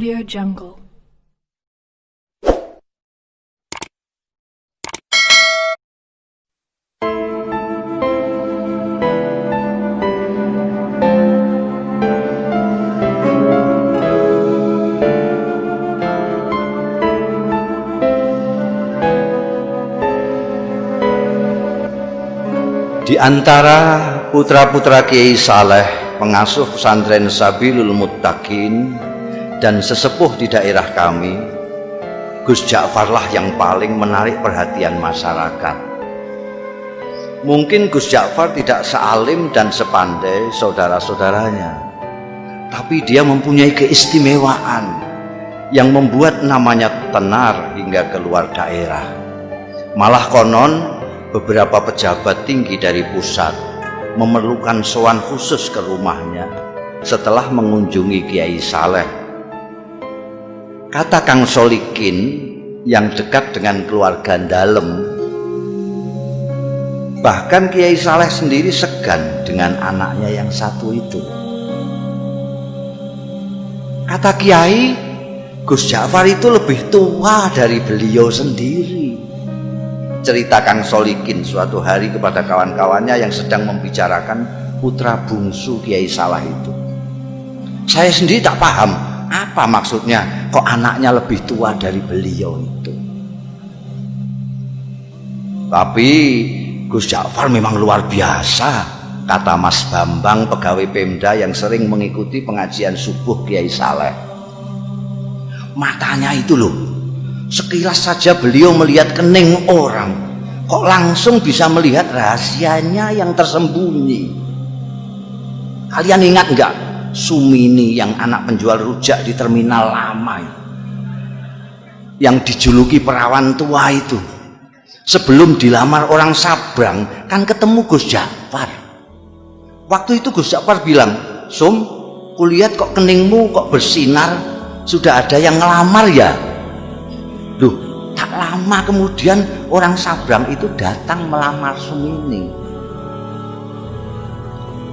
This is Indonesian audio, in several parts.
Audio Jungle. Di antara putra-putra Kiai Saleh, pengasuh pesantren Sabilul Muttaqin dan sesepuh di daerah kami, Gus Ja'farlah yang paling menarik perhatian masyarakat. Mungkin Gus Ja'far tidak sealim dan sepandai saudara-saudaranya, tapi dia mempunyai keistimewaan yang membuat namanya tenar hingga keluar daerah. Malah konon beberapa pejabat tinggi dari pusat memerlukan sowan khusus ke rumahnya setelah mengunjungi Kiai Saleh. Kata Kang Solikin yang dekat dengan keluarga dalem, bahkan Kiai Saleh sendiri segan dengan anaknya yang satu itu. Kata Kiai, Gus Ja'far itu lebih tua dari beliau sendiri. Cerita Kang Solikin suatu hari kepada kawan-kawannya yang sedang membicarakan putra bungsu Kiai Saleh itu. Saya sendiri tak paham apa maksudnya kok anaknya lebih tua dari beliau itu. Tapi Gus Ja'far memang luar biasa, kata Mas Bambang, pegawai Pemda yang sering mengikuti pengajian subuh Kiai Saleh. Matanya itu loh, sekilas saja beliau melihat kening orang, kok langsung bisa melihat rahasianya yang tersembunyi. Kalian ingat enggak Sumini yang anak penjual rujak di terminal lama yang dijuluki perawan tua itu? Sebelum dilamar orang Sabrang kan ketemu Gus Ja'far. Waktu itu Gus Ja'far bilang, "Sum, kulihat kok keningmu kok bersinar, sudah ada yang ngelamar ya?" Duh, tak lama kemudian orang Sabrang itu datang melamar Sumini.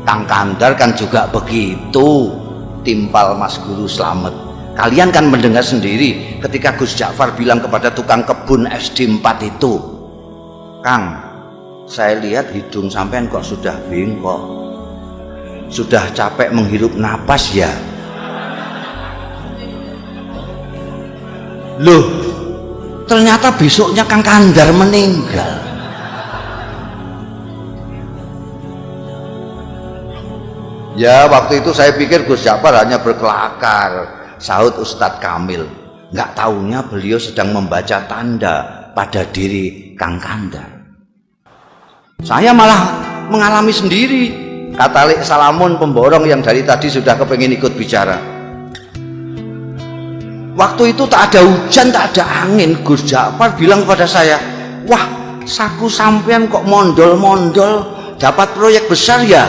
Kang Kandar kan juga begitu, timpal Mas Guru Slamet. Kalian kan mendengar sendiri ketika Gus Ja'far bilang kepada tukang kebun SD 4 itu, "Kang, saya lihat hidung sampean kok sudah bengkok, sudah capek menghirup napas ya?" Loh, ternyata besoknya Kang Kandar meninggal. Ya, waktu itu saya pikir Gus Ja'far hanya berkelakar, sahut Ustadz Kamil. Nggak taunya beliau sedang membaca tanda pada diri Kang Kandar. Saya malah mengalami sendiri, kata Lek Salamun pemborong yang dari tadi sudah kepengin ikut bicara. Waktu itu tak ada hujan, tak ada angin. Gus Ja'far bilang kepada saya, "Wah, saku sampean kok mondol-mondol, dapat proyek besar ya?"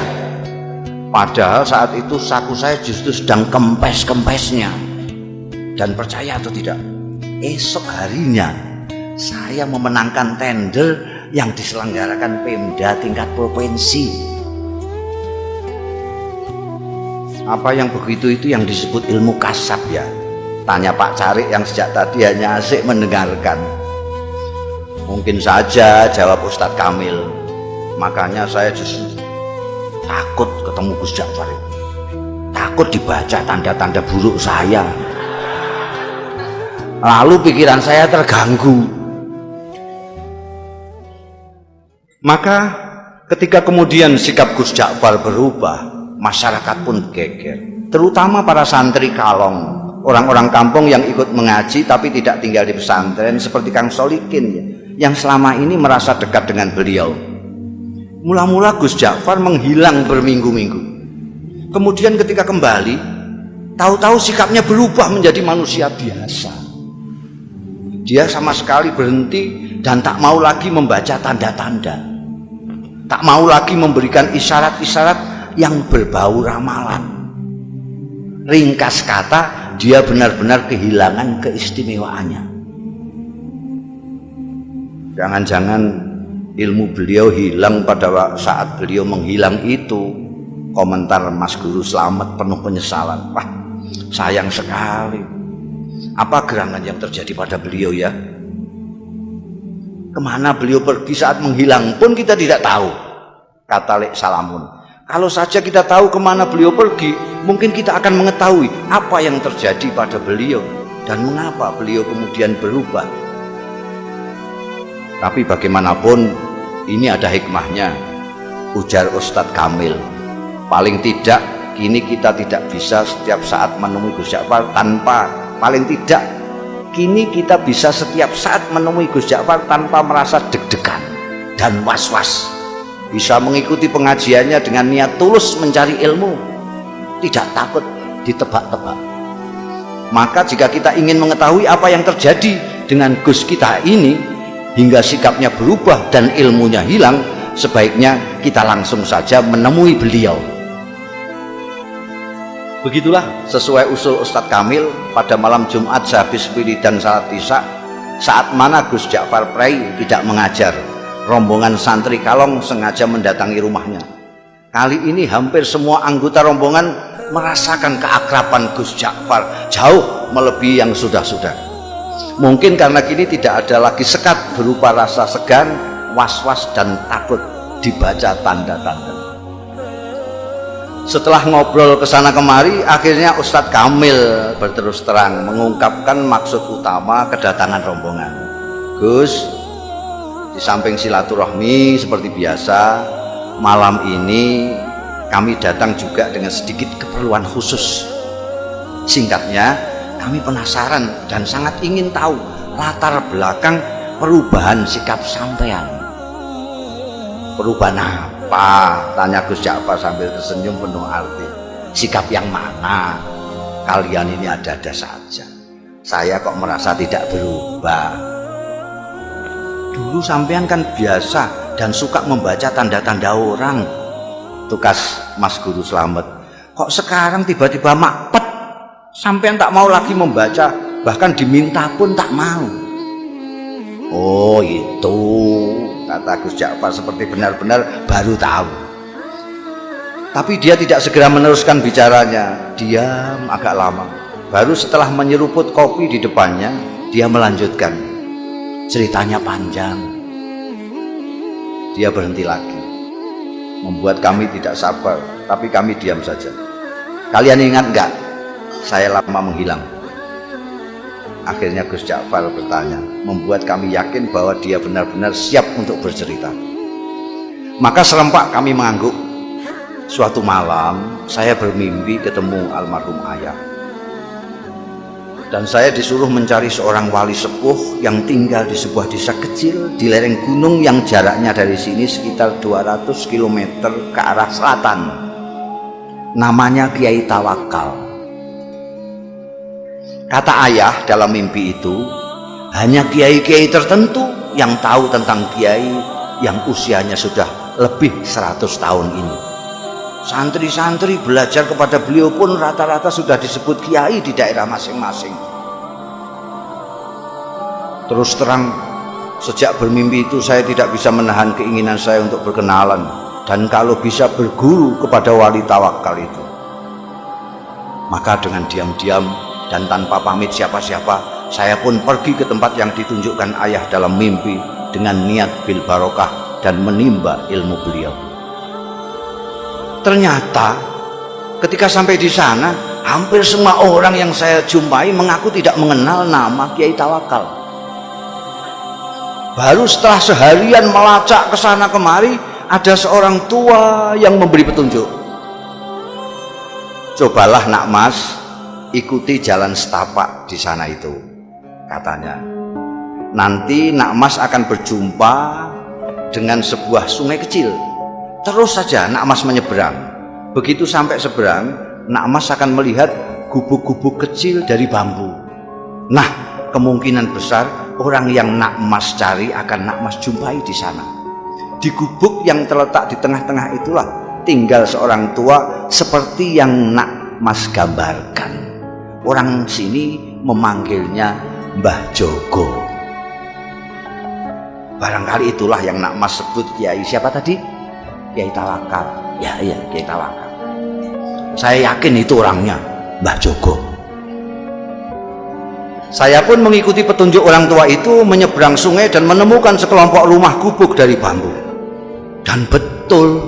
Padahal saat itu saku saya justru sedang kempes-kempesnya. Dan percaya atau tidak, esok harinya saya memenangkan tender yang diselenggarakan Pemda tingkat provinsi. Apa yang begitu itu yang disebut ilmu kasab ya? Tanya Pak Carik yang sejak tadi hanya asik mendengarkan. Mungkin saja, jawab Ustadz Kamil. Makanya saya justru takut ketemu Gus Ja'far itu. Takut dibaca tanda-tanda buruk saya. Lalu pikiran saya terganggu. Maka ketika kemudian sikap Gus Ja'far berubah, masyarakat pun geger. Terutama para santri kalong, orang-orang kampung yang ikut mengaji tapi tidak tinggal di pesantren seperti Kang Solikin ya, yang selama ini merasa dekat dengan beliau. Mula-mula Gus Ja'far menghilang berminggu-minggu. Kemudian ketika kembali, tahu-tahu sikapnya berubah menjadi manusia biasa. Dia sama sekali berhenti dan tak mau lagi membaca tanda-tanda. Tak mau lagi memberikan isyarat-isyarat yang berbau ramalan. Ringkas kata, dia benar-benar kehilangan keistimewaannya. Jangan-jangan ilmu beliau hilang pada saat beliau menghilang itu. Komentar Mas Guru Slamet penuh penyesalan. Wah, sayang sekali. Apa gerangan yang terjadi pada beliau ya? Kemana beliau pergi saat menghilang pun kita tidak tahu, kata Lek Salamun. Kalau saja kita tahu kemana beliau pergi, mungkin kita akan mengetahui apa yang terjadi pada beliau dan mengapa beliau kemudian berubah. Tapi bagaimanapun ini ada hikmahnya, ujar Ustadz Kamil. Paling tidak kini kita tidak bisa setiap saat menemui Gus Ja'far kini kita bisa setiap saat menemui Gus Ja'far tanpa merasa deg-degan dan was-was. Bisa mengikuti pengajiannya dengan niat tulus mencari ilmu, tidak takut ditebak-tebak. Maka jika kita ingin mengetahui apa yang terjadi dengan Gus kita ini hingga sikapnya berubah dan ilmunya hilang, sebaiknya kita langsung saja menemui beliau. Begitulah sesuai usul Ustadz Kamil, pada malam Jumat sehabis wiridan salat Isya, saat mana Gus Ja'far Prai tidak mengajar, rombongan santri Kalong sengaja mendatangi rumahnya. Kali ini hampir semua anggota rombongan merasakan keakraban Gus Ja'far jauh melebihi yang sudah-sudah. Mungkin karena kini tidak ada lagi sekat berupa rasa segan, was-was dan takut dibaca tanda-tanda. Setelah ngobrol kesana kemari, akhirnya Ustadz Kamil berterus terang mengungkapkan maksud utama kedatangan rombongan. Gus, di samping silaturahmi seperti biasa, malam ini kami datang juga dengan sedikit keperluan khusus. Singkatnya, kami penasaran dan sangat ingin tahu latar belakang perubahan sikap sampean. Perubahan apa? Tanya Gus Ja'far sambil tersenyum penuh arti. Sikap yang mana? Kalian ini ada-ada saja. Saya kok merasa tidak berubah. Dulu sampean kan biasa dan suka membaca tanda-tanda orang, tukas Mas Guru Slamet. Kok sekarang tiba-tiba makpet, sampean tak mau lagi membaca, bahkan diminta pun tak mau. Oh itu, kata Gus Ja'far seperti benar-benar baru tahu. Tapi dia tidak segera meneruskan bicaranya, diam agak lama. Baru setelah menyeruput kopi di depannya, dia melanjutkan. Ceritanya panjang. Dia berhenti lagi, membuat kami tidak sabar, tapi kami diam saja. Kalian ingat enggak, saya lama menghilang? Akhirnya Gus Ja'far bertanya, membuat kami yakin bahwa dia benar-benar siap untuk bercerita. Maka serempak kami mengangguk. Suatu malam saya bermimpi ketemu almarhum ayah, dan saya disuruh mencari seorang wali sepuh yang tinggal di sebuah desa kecil di lereng gunung yang jaraknya dari sini sekitar 200 km ke arah selatan. Namanya Kiai Tawakal. Kata ayah dalam mimpi itu, hanya kiai-kiai tertentu yang tahu tentang kiai yang usianya sudah lebih 100 tahun ini. Santri-santri belajar kepada beliau pun rata-rata sudah disebut kiai di daerah masing-masing. Terus terang, sejak bermimpi itu saya tidak bisa menahan keinginan saya untuk berkenalan dan kalau bisa berguru kepada wali tawakal itu. Maka dengan diam-diam dan tanpa pamit siapa-siapa, saya pun pergi ke tempat yang ditunjukkan ayah dalam mimpi dengan niat bil barokah dan menimba ilmu beliau. Ternyata ketika sampai di sana, hampir semua orang yang saya jumpai mengaku tidak mengenal nama Kiai Tawakal. Baru setelah seharian melacak ke sana kemari, ada seorang tua yang memberi petunjuk. Cobalah nak mas, ikuti jalan setapak di sana itu, katanya. Nanti nak mas akan berjumpa dengan sebuah sungai kecil. Terus saja nak mas menyeberang. Begitu sampai seberang, nak mas akan melihat gubuk-gubuk kecil dari bambu. Nah, kemungkinan besar orang yang nak mas cari akan nak mas jumpai di sana. Di gubuk yang terletak di tengah-tengah itulah tinggal seorang tua seperti yang nak mas gambarkan. Orang sini memanggilnya Mbah Jogo. Barangkali itulah yang nak mas sebut Kiai siapa tadi? Kiai Tawakal. Ya, Kiai Tawakal. Saya yakin itu orangnya, Mbah Jogo. Saya pun mengikuti petunjuk orang tua itu menyeberang sungai dan menemukan sekelompok rumah gubuk dari bambu. Dan betul,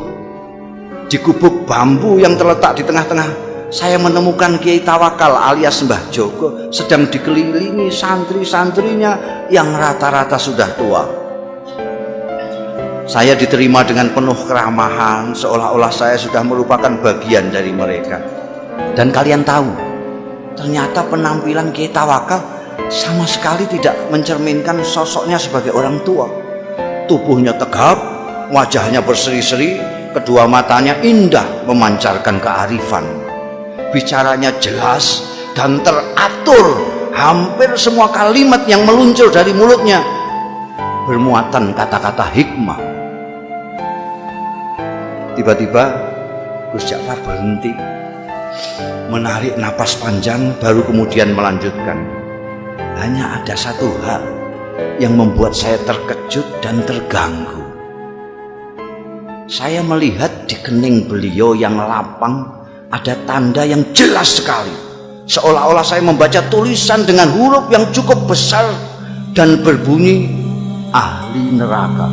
di gubuk bambu yang terletak di tengah-tengah, saya menemukan Kiai Tawakal alias Mbah Jogo sedang dikelilingi santri-santrinya yang rata-rata sudah tua. Saya diterima dengan penuh keramahan, seolah-olah saya sudah merupakan bagian dari mereka. Dan kalian tahu, ternyata penampilan Kiai Tawakal sama sekali tidak mencerminkan sosoknya sebagai orang tua. Tubuhnya tegap, wajahnya berseri-seri, kedua matanya indah memancarkan kearifan. Bicaranya jelas dan teratur, hampir semua kalimat yang meluncur dari mulutnya bermuatan kata-kata hikmah. Tiba-tiba Gus Ja'far berhenti, menarik napas panjang, baru kemudian melanjutkan. Hanya ada satu hal yang membuat saya terkejut dan terganggu. Saya melihat di kening beliau yang lapang ada tanda yang jelas sekali, seolah-olah saya membaca tulisan dengan huruf yang cukup besar dan berbunyi ahli neraka.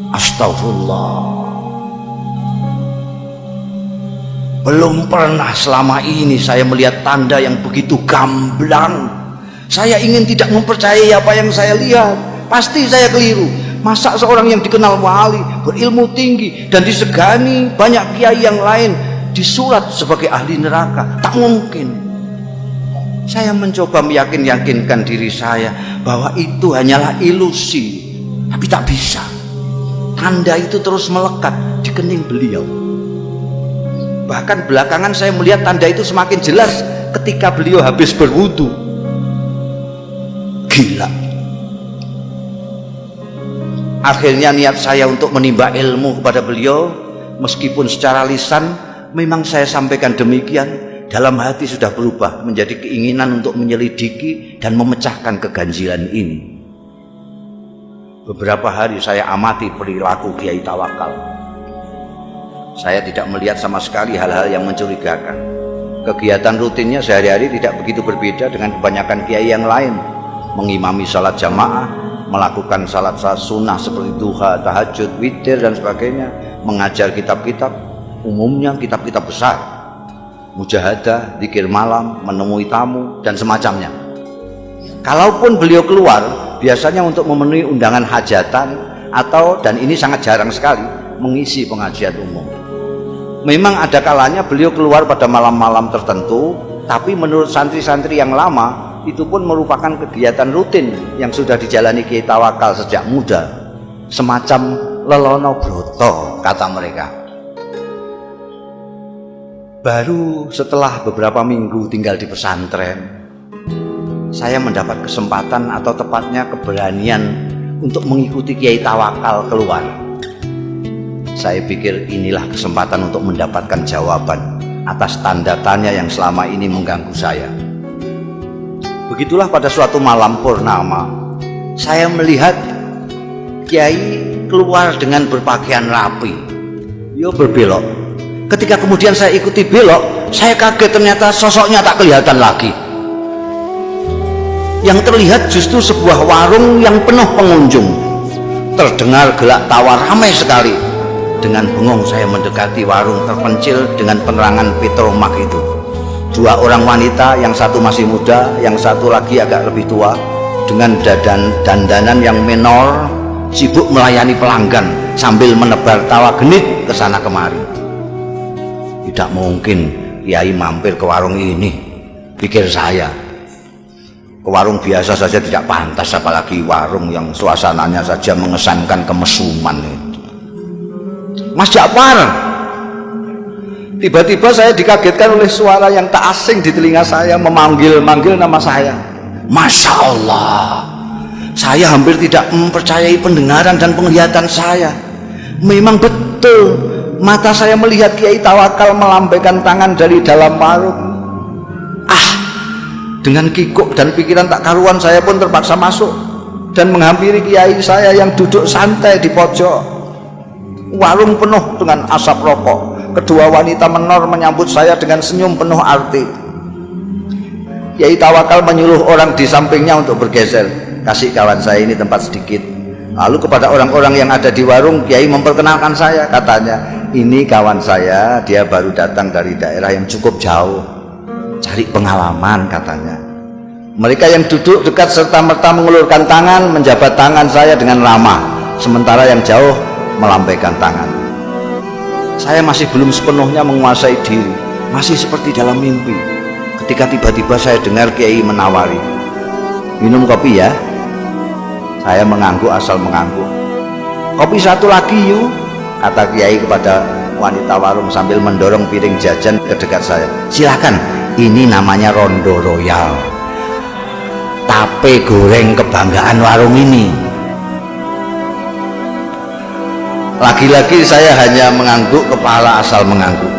Astagfirullah. Belum pernah selama ini saya melihat tanda yang begitu gamblang. Saya ingin tidak mempercayai apa yang saya lihat. Pasti saya keliru. Masa seorang yang dikenal wali, berilmu tinggi dan disegani banyak kiai yang lain disurat sebagai ahli neraka? Tak mungkin. Saya mencoba meyakinkan diri saya bahwa itu hanyalah ilusi, tapi tak bisa. Tanda itu terus melekat di kening beliau. Bahkan belakangan saya melihat tanda itu semakin jelas ketika beliau habis berwudu. Gila. Akhirnya niat saya untuk menimba ilmu kepada beliau, meskipun secara lisan memang saya sampaikan demikian, dalam hati sudah berubah menjadi keinginan untuk menyelidiki dan memecahkan keganjilan ini. Beberapa hari saya amati perilaku Kiai Tawakal. Saya tidak melihat sama sekali hal-hal yang mencurigakan. Kegiatan rutinnya sehari-hari tidak begitu berbeda dengan kebanyakan kiai yang lain. Mengimami salat jamaah, melakukan salat sunnah seperti duha, tahajud, witir dan sebagainya, mengajar kitab-kitab, umumnya kitab-kitab besar, mujahadah, zikir malam, menemui tamu dan semacamnya. Kalaupun beliau keluar, biasanya untuk memenuhi undangan hajatan atau, dan ini sangat jarang sekali, mengisi pengajian umum. Memang ada kalanya beliau keluar pada malam-malam tertentu, tapi menurut santri-santri yang lama itu pun merupakan kegiatan rutin yang sudah dijalani Kiai Tawakal sejak muda, semacam lelono broto kata mereka. Baru setelah beberapa minggu tinggal di pesantren, saya mendapat kesempatan atau tepatnya keberanian untuk mengikuti Kiai Tawakal keluar. Saya pikir inilah kesempatan untuk mendapatkan jawaban atas tanda tanya yang selama ini mengganggu saya. Begitulah pada suatu malam purnama, saya melihat Kiai keluar dengan berpakaian rapi, berbelok. Ketika kemudian saya ikuti belok, saya kaget ternyata sosoknya tak kelihatan lagi. Yang terlihat justru sebuah warung yang penuh pengunjung. Terdengar gelak tawa ramai sekali. Dengan bengong saya mendekati warung terpencil dengan penerangan petromak itu. Dua orang wanita, yang satu masih muda, yang satu lagi agak lebih tua, dengan dandanan yang menor, sibuk melayani pelanggan sambil menebar tawa genit ke sana kemari. Tidak mungkin Kiai mampir ke warung ini, pikir saya. Ke warung biasa saja tidak pantas, apalagi warung yang suasananya saja mengesankan kemesuman itu. Mas Ja'far. Tiba-tiba saya dikagetkan oleh suara yang tak asing di telinga saya, memanggil-manggil nama saya. Masya Allah, saya hampir tidak mempercayai pendengaran dan penglihatan saya. Memang betul, mata saya melihat Kiai Tawakal melambaikan tangan dari dalam warung. Dengan kikuk dan pikiran tak karuan, saya pun terpaksa masuk dan menghampiri Kiai saya yang duduk santai di pojok. Warung penuh dengan asap rokok. Kedua wanita menor menyambut saya dengan senyum penuh arti. Kiai Tawakal menyuruh orang di sampingnya untuk bergeser, kasih kawan saya ini tempat sedikit. Lalu kepada orang-orang yang ada di warung, Kiai memperkenalkan saya, katanya, ini kawan saya, dia baru datang dari daerah yang cukup jauh, cari pengalaman katanya. Mereka yang duduk dekat serta-merta mengulurkan tangan, menjabat tangan saya dengan ramah, sementara yang jauh melambaikan tangan. Saya masih belum sepenuhnya menguasai diri, masih seperti dalam mimpi, ketika tiba-tiba saya dengar Kiai menawari, minum kopi ya. Saya mengangguk asal mengangguk. Kopi satu lagi yuk, kata Kiai kepada wanita warung sambil mendorong piring jajan ke dekat saya. Silakan, ini namanya Rondo Royal, tape goreng kebanggaan warung ini. Lagi-lagi saya hanya mengangguk kepala asal mengangguk.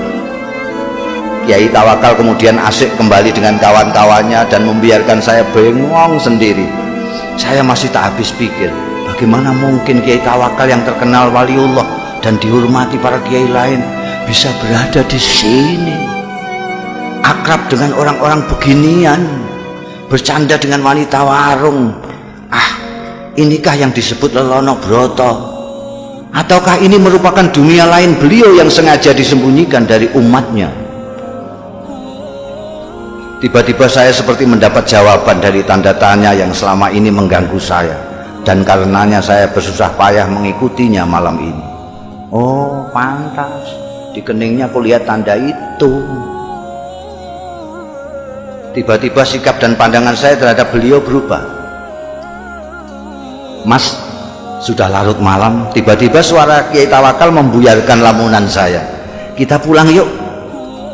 Kiai Tawakal kemudian asik kembali dengan kawan-kawannya dan membiarkan saya bengong sendiri. Saya masih tak habis pikir, bagaimana mungkin Kiai Tawakal yang terkenal waliullah dan dihormati para kiai lain bisa berada di sini, akrab dengan orang-orang beginian, bercanda dengan wanita warung. Inikah yang disebut Lelono Broto? Ataukah ini merupakan dunia lain beliau yang sengaja disembunyikan dari umatnya? Tiba-tiba saya seperti mendapat jawaban dari tanda tanya yang selama ini mengganggu saya, dan karenanya saya bersusah payah mengikutinya malam ini. Oh, pantas di keningnya kulihat tanda itu. Tiba-tiba sikap dan pandangan saya terhadap beliau berubah. Mas, sudah larut malam. Tiba-tiba suara Kiai Tawakal membuyarkan lamunan saya. Kita pulang yuk.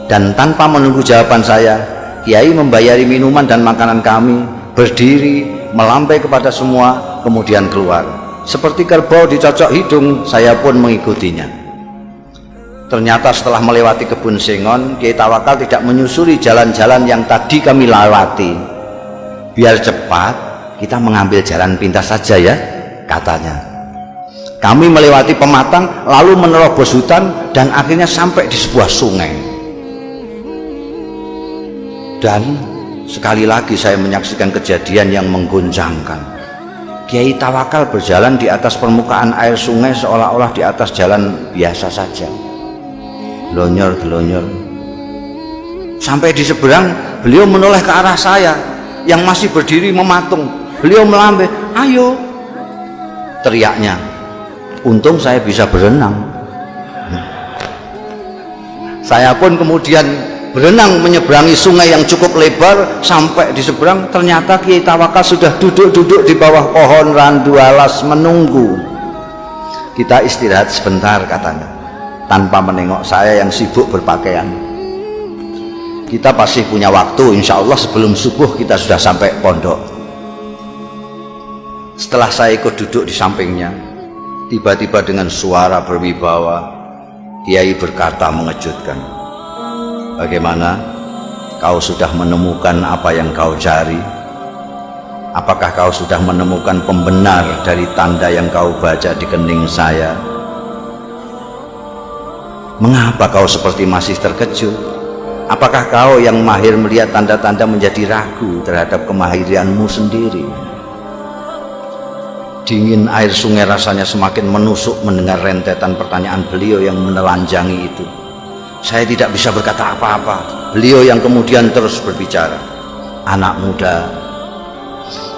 Dan tanpa menunggu jawaban saya, Kiai membayari minuman dan makanan kami, berdiri, melambai kepada semua, kemudian keluar. Seperti kerbau dicocok hidung, saya pun mengikutinya. Ternyata setelah melewati kebun sengon, Kiai Tawakal tidak menyusuri jalan-jalan yang tadi kami lewati. Biar cepat, kita mengambil jalan pintas saja ya, katanya. Kami melewati pematang, lalu menerobos hutan, dan akhirnya sampai di sebuah sungai. Dan sekali lagi saya menyaksikan kejadian yang mengguncangkan. Kiai Tawakal berjalan di atas permukaan air sungai seolah-olah di atas jalan biasa saja. Glonyor-glonyor. Sampai di seberang, beliau menoleh ke arah saya yang masih berdiri mematung. Beliau melambai, ayo, teriaknya. Untung saya bisa berenang. Saya pun kemudian berenang menyeberangi sungai yang cukup lebar. Sampai di seberang, ternyata Kiai Tawakal sudah duduk-duduk di bawah pohon randu alas menunggu. Kita istirahat sebentar, katanya, tanpa menengok saya yang sibuk berpakaian. Kita pasti punya waktu, insya Allah sebelum subuh kita sudah sampai pondok. Setelah saya ikut duduk di sampingnya, tiba-tiba dengan suara berwibawa, Kiai berkata mengejutkan, bagaimana? Kau sudah menemukan apa yang kau cari? Apakah kau sudah menemukan pembenar dari tanda yang kau baca di kening saya? Mengapa kau seperti masih terkejut? Apakah kau yang mahir melihat tanda-tanda menjadi ragu terhadap kemahiranmu sendiri? Dingin air sungai rasanya semakin menusuk mendengar rentetan pertanyaan beliau yang menelanjangi itu. Saya tidak bisa berkata apa-apa. Beliau yang kemudian terus berbicara, anak muda,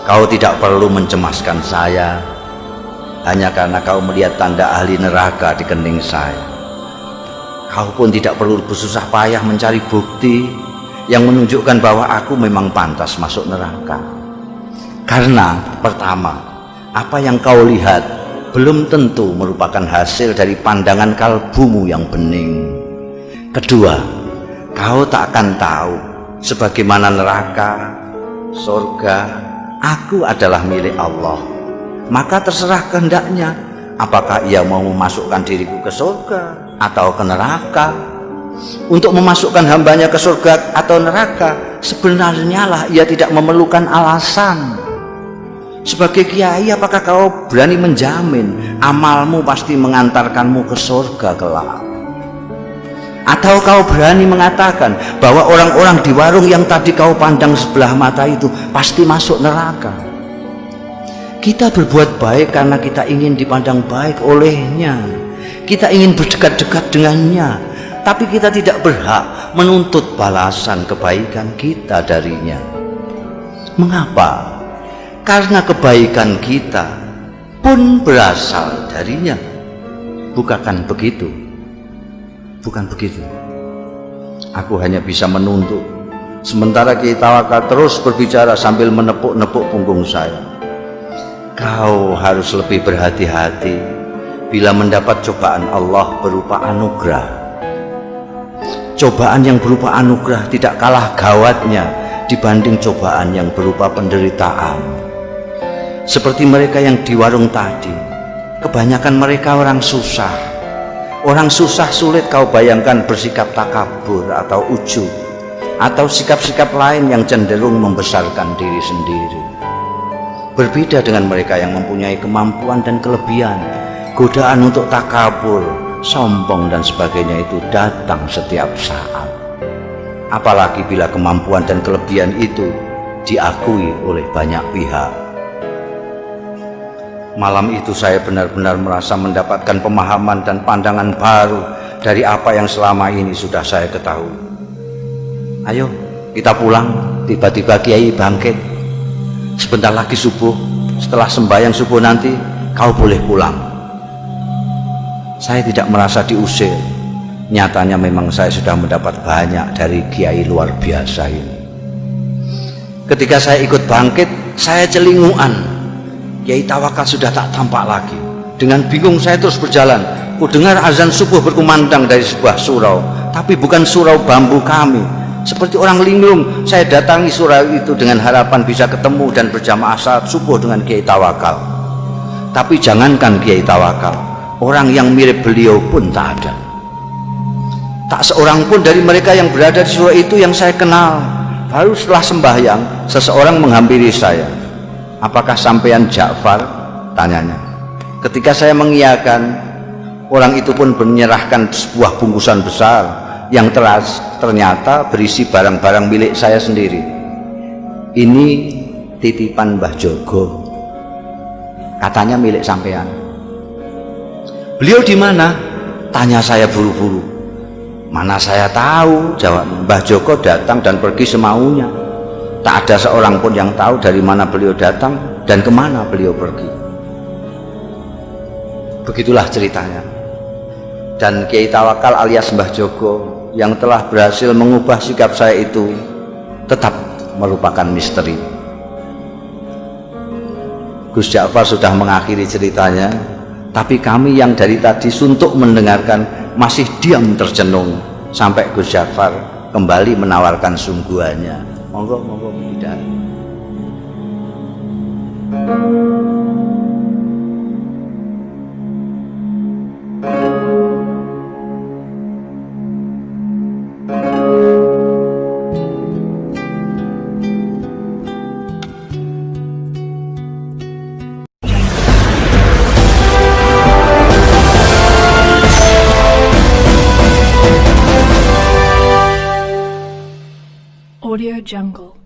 kau tidak perlu mencemaskan saya hanya karena kau melihat tanda ahli neraka di kening saya. Kau pun tidak perlu bersusah payah mencari bukti yang menunjukkan bahwa aku memang pantas masuk neraka. Karena pertama, apa yang kau lihat belum tentu merupakan hasil dari pandangan kalbumu yang bening. Kedua, kau tak akan tahu sebagaimana neraka, surga, aku adalah milik Allah. Maka terserah kehendaknya, apakah ia mau memasukkan diriku ke surga atau ke neraka. Untuk memasukkan hambanya ke surga atau neraka, sebenarnya lah ia tidak memerlukan alasan. Sebagai kiai, apakah kau berani menjamin amalmu pasti mengantarkanmu ke surga kelak? Atau kau berani mengatakan bahwa orang-orang di warung yang tadi kau pandang sebelah mata itu pasti masuk neraka? Kita berbuat baik karena kita ingin dipandang baik olehnya. Kita ingin berdekat-dekat dengannya, tapi kita tidak berhak menuntut balasan kebaikan kita darinya. Mengapa? Karena kebaikan kita pun berasal darinya. Bukan begitu? Bukan begitu. Aku hanya bisa menuntut, sementara Kiai Tawakal terus berbicara sambil menepuk-nepuk punggung saya. Kau harus lebih berhati-hati bila mendapat cobaan Allah berupa anugerah. Cobaan yang berupa anugerah tidak kalah gawatnya dibanding cobaan yang berupa penderitaan. Seperti mereka yang di warung tadi, kebanyakan mereka orang susah. Orang susah sulit kau bayangkan bersikap takabur atau ujub, atau sikap-sikap lain yang cenderung membesarkan diri sendiri. Berbeda dengan mereka yang mempunyai kemampuan dan kelebihan, godaan untuk takabur, sombong dan sebagainya itu datang setiap saat. Apalagi bila kemampuan dan kelebihan itu diakui oleh banyak pihak. Malam itu saya benar-benar merasa mendapatkan pemahaman dan pandangan baru dari apa yang selama ini sudah saya ketahui. Ayo kita pulang. Tiba-tiba Kiai bangkit. Sebentar lagi subuh, setelah sembahyang subuh nanti kau boleh pulang. Saya tidak merasa diusir. Nyatanya memang saya sudah mendapat banyak dari Kiai luar biasa ini. Ketika saya ikut bangkit, saya celinguan. Kiai Tawakal sudah tak tampak lagi. Dengan bingung saya terus berjalan. Ku dengar azan subuh berkumandang dari sebuah surau, tapi bukan surau bambu kami. Seperti orang linglung, saya datangi surau itu dengan harapan bisa ketemu dan berjamaah salat subuh dengan Kiai Tawakal. Tapi jangankan Kiai Tawakal, orang yang mirip beliau pun tak ada. Tak seorang pun dari mereka yang berada di surau itu yang saya kenal. Baru setelah sembahyang, seseorang menghampiri saya. Apakah sampean Ja'far? Tanyanya. Ketika saya mengiyakan, orang itu pun menyerahkan sebuah bungkusan besar yang ternyata berisi barang-barang milik saya sendiri. Ini titipan Mbah Jogo, katanya milik sampean. Beliau di mana? Tanya saya buru-buru. Mana saya tahu, jawab. Mbah Joko datang dan pergi semaunya. Tak ada seorang pun yang tahu dari mana beliau datang dan kemana beliau pergi. Begitulah ceritanya. Dan Kiai Tawakal alias Mbah Jogo yang telah berhasil mengubah sikap saya itu tetap merupakan misteri. Gus Ja'far sudah mengakhiri ceritanya, tapi kami yang dari tadi suntuk mendengarkan masih diam tercenung sampai Gus Ja'far kembali menawarkan sungguhannya. Monggo tidak. Audio Jungle.